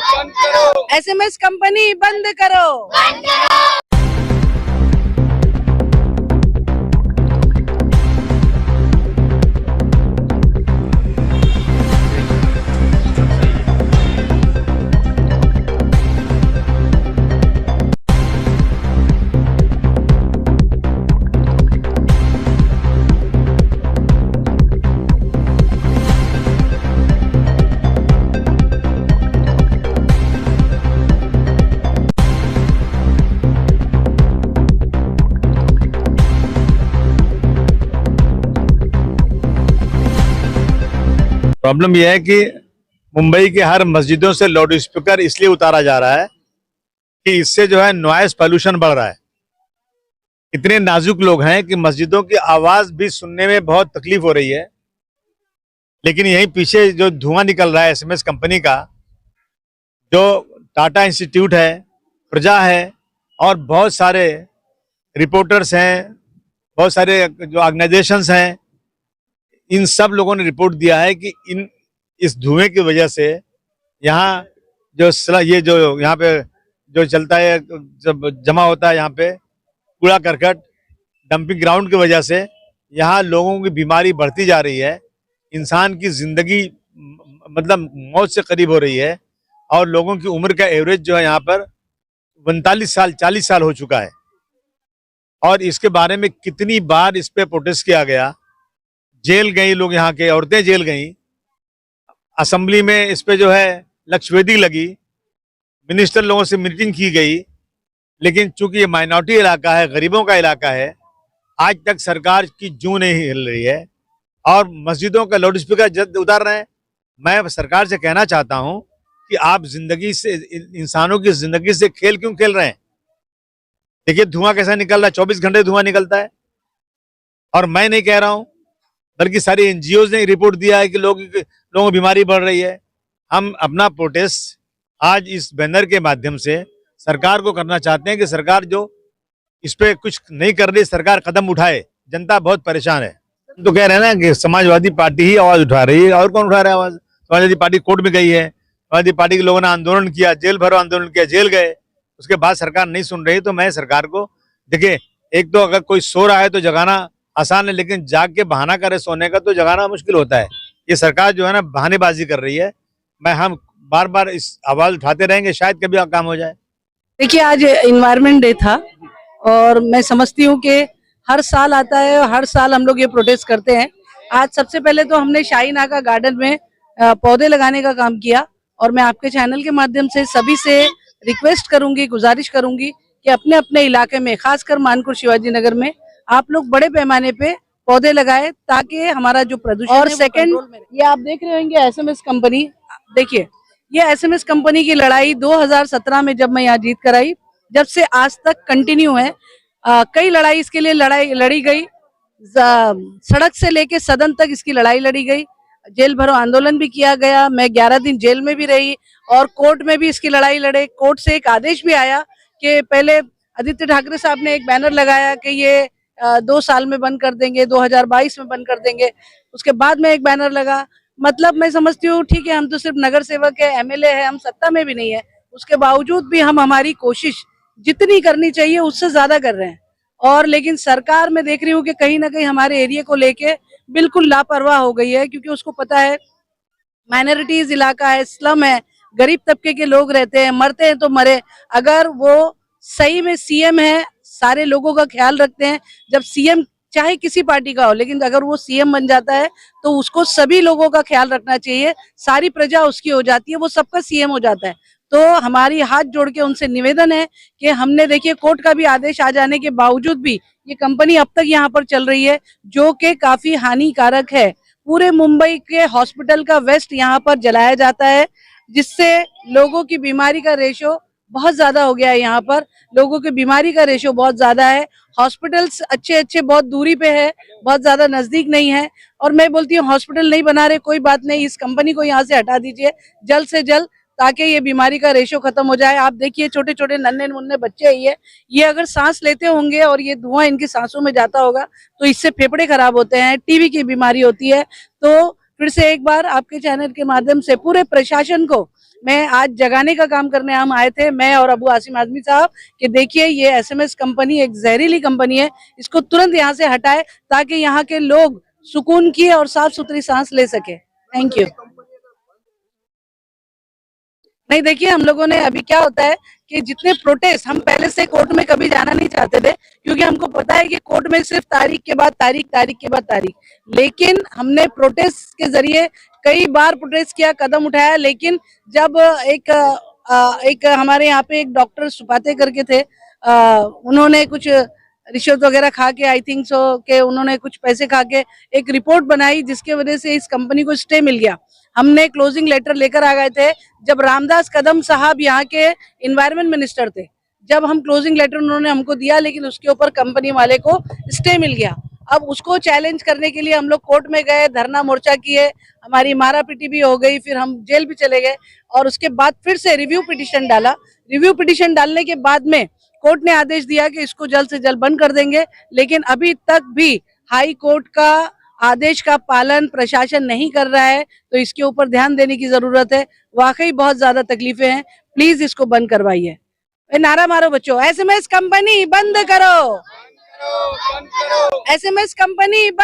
बंद करो, SMS company बंद करो। प्रॉब्लम यह है कि मुंबई के हर मस्जिदों से लाउड स्पीकर इसलिए उतारा जा रहा है कि इससे जो है नॉइस पॉल्यूशन बढ़ रहा है। इतने नाजुक लोग हैं कि मस्जिदों की आवाज भी सुनने में बहुत तकलीफ हो रही है, लेकिन यहीं पीछे जो धुआं निकल रहा है एसएमएस कंपनी का, जो टाटा इंस्टीट्यूट है, प्रजा है और बहुत सारे रिपोर्टर्स हैं, बहुत सारे जो ऑर्गेनाइजेशंस हैं, इन सब लोगों ने रिपोर्ट दिया है कि इस धुएं की वजह से यहाँ ये जो यहाँ पे जो चलता है, जब जमा होता है यहाँ पे कूड़ा करकट डंपिंग ग्राउंड की वजह से यहाँ लोगों की बीमारी बढ़ती जा रही है। इंसान की जिंदगी मतलब मौत से करीब हो रही है और लोगों की उम्र का एवरेज जो है यहाँ पर 39 साल 40 साल हो चुका है। और इसके बारे में कितनी बार इस पे प्रोटेस्ट किया गया, जेल गई लोग, यहाँ के औरतें जेल गई, असेंबली में इस पे जो है लक्षवेदी लगी, मिनिस्टर लोगों से मीटिंग की गई, लेकिन चूंकि ये माइनॉरिटी इलाका है, गरीबों का इलाका है, आज तक सरकार की जूं नहीं हिल रही है और मस्जिदों का लाउड स्पीकर उतार रहे हैं। मैं सरकार से कहना चाहता हूं कि आप जिंदगी से, इंसानों की जिंदगी से खेल क्यों खेल रहे हैं? देखिए धुआं कैसा निकल रहा है, 24 घंटे धुआं निकलता है। और मैं नहीं कह रहा हूं, बल्कि सारी एनजीओज ने रिपोर्ट दिया है कि लोगों की बीमारी बढ़ रही है। हम अपना प्रोटेस्ट आज इस बैनर के माध्यम से सरकार को करना चाहते हैं कि सरकार जो इस पे कुछ नहीं कर रही, सरकार कदम उठाए। जनता बहुत परेशान है। तो कह रहे हैं ना कि समाजवादी पार्टी ही आवाज उठा रही है, और कौन उठा रहा है आवाज? समाजवादी पार्टी कोर्ट में गई है, समाजवादी पार्टी के लोगों ने आंदोलन किया, जेल भरो आंदोलन किया, जेल गए, उसके बाद सरकार नहीं सुन रही। तो मैं सरकार को, देखिए एक तो अगर कोई सो रहा है तो जगाना आसान है, लेकिन जाग के बहाना करे सोने का तो जगाना मुश्किल होता है। ये सरकार जो है ना बहानेबाजी कर रही है। हम बार बार इस आवाज उठाते रहेंगे, शायद कभी काम हो जाए। देखिए आज एनवायरनमेंट डे था और मैं समझती हूँ कि हर साल आता है और हर साल हम लोग ये प्रोटेस्ट करते हैं। आज सबसे पहले तो हमने शाही नाका गार्डन में पौधे लगाने का काम किया और मैं आपके चैनल के माध्यम से सभी से रिक्वेस्ट करूंगी, गुजारिश करूंगी कि अपने अपने इलाके में, खासकर मानकुर शिवाजी नगर में आप लोग बड़े पैमाने पे पौधे लगाए ताकि हमारा जो प्रदूषण। और सेकंड, ये आप देख रहे होंगे एसएमएस कंपनी, देखिए ये एसएमएस कंपनी की लड़ाई 2017 में जब मैं यहाँ जीत कर आई, जब से आज तक कंटिन्यू है। कई लड़ाई इसके लिए लड़ी गई, सड़क से लेके सदन तक इसकी लड़ाई लड़ी गई, जेल भरो आंदोलन भी किया गया, मैं 11 दिन जेल में भी रही और कोर्ट में भी इसकी लड़ाई लड़े। कोर्ट से एक आदेश भी आया कि पहले आदित्य ठाकरे साहब ने एक बैनर लगाया कि ये 2 साल में बंद कर देंगे, 2022 में बंद कर देंगे। उसके बाद में एक बैनर लगा। मतलब मैं समझती हूँ ठीक है, हम तो सिर्फ नगर सेवक है, एमएलए है, हम सत्ता में भी नहीं है, उसके बावजूद भी हम हमारी कोशिश जितनी करनी चाहिए उससे ज्यादा कर रहे हैं। और लेकिन सरकार में देख रही हूँ कि कहीं ना कहीं हमारे एरिया को लेके बिल्कुल लापरवाह हो गई है, क्योंकि उसको पता है माइनॉरिटीज इलाका है, स्लम है, गरीब तबके के लोग रहते हैं, मरते हैं तो मरे। अगर वो सही में सीएम है, सारे लोगों का ख्याल रखते हैं, जब सीएम चाहे किसी पार्टी का हो, लेकिन अगर वो सीएम बन जाता है तो उसको सभी लोगों का ख्याल रखना चाहिए, सारी प्रजा उसकी हो जाती है, वो सबका सीएम हो जाता है। तो हमारी हाथ जोड़ के उनसे निवेदन है कि हमने, देखिए कोर्ट का भी आदेश आ जाने के बावजूद भी ये कंपनी अब तक यहाँ पर चल रही है, जो कि काफी हानिकारक है। पूरे मुंबई के हॉस्पिटल का वेस्ट यहाँ पर जलाया जाता है, जिससे लोगों की बीमारी का रेशो बहुत ज्यादा हो गया है। यहाँ पर लोगों की बीमारी का रेशो बहुत ज्यादा है। हॉस्पिटल्स अच्छे बहुत दूरी पे है, बहुत ज्यादा नजदीक नहीं है। और मैं बोलती हूँ हॉस्पिटल नहीं बना रहे, कोई बात नहीं, इस कंपनी को यहाँ से हटा दीजिए जल्द से जल्द, ताकि ये बीमारी का रेशो खत्म हो जाए। आप देखिए छोटे छोटे नन्हे मुन्ने बच्चे ये अगर सांस लेते होंगे और ये धुआं इनकी सांसों में जाता होगा तो इससे फेफड़े खराब होते हैं, टीबी की बीमारी होती है। तो फिर से एक बार आपके चैनल के माध्यम से पूरे प्रशासन को मैं आज जगाने का काम करने हम आए थे, मैं और अबू आसिम आजमी साहब, कि देखिए ये एसएमएस कंपनी एक जहरीली कंपनी है, इसको तुरंत यहाँ से हटाए ताकि यहाँ के लोग सुकून की और साफ सुथरी सांस ले सके। Thank you. नहीं, देखिए हम लोगों ने अभी क्या होता है कि जितने प्रोटेस्ट, हम पहले से कोर्ट में कभी जाना नहीं चाहते थे क्योंकि हमको पता है कि कोर्ट में सिर्फ तारीख के बाद तारीख, तारीख के बाद तारीख, लेकिन हमने प्रोटेस्ट के जरिए कई बार प्रोटेस्ट किया, कदम उठाया, लेकिन जब एक हमारे यहाँ पे एक डॉक्टर सुपाते करके थे, उन्होंने कुछ रिश्वत वगैरह खा के, आई थिंक सो के उन्होंने कुछ पैसे खा के एक रिपोर्ट बनाई जिसके वजह से इस कंपनी को स्टे मिल गया। हमने क्लोजिंग लेटर लेकर आ गए थे जब रामदास कदम साहब यहाँ के इन्वायरमेंट मिनिस्टर थे, जब हम क्लोजिंग लेटर उन्होंने हमको दिया, लेकिन उसके ऊपर कंपनी वाले को स्टे मिल गया। अब उसको चैलेंज करने के लिए हम लोग कोर्ट में गए, धरना मोर्चा किए, हमारी मारा पीटी भी हो गई, फिर हम जेल भी चले गए और उसके बाद फिर से रिव्यू पिटिशन डाला। रिव्यू पिटिशन डालने के बाद में कोर्ट ने आदेश दिया कि इसको जल्द से जल्द बंद कर देंगे, लेकिन अभी तक भी हाई कोर्ट का आदेश का पालन प्रशासन नहीं कर रहा है, तो इसके ऊपर ध्यान देने की जरूरत है। वाकई बहुत ज्यादा तकलीफें हैं, प्लीज इसको बंद करवाइए। नारा मारो बच्चों, एसएमएस कंपनी बंद करो, एसएमएस कंपनी बंद।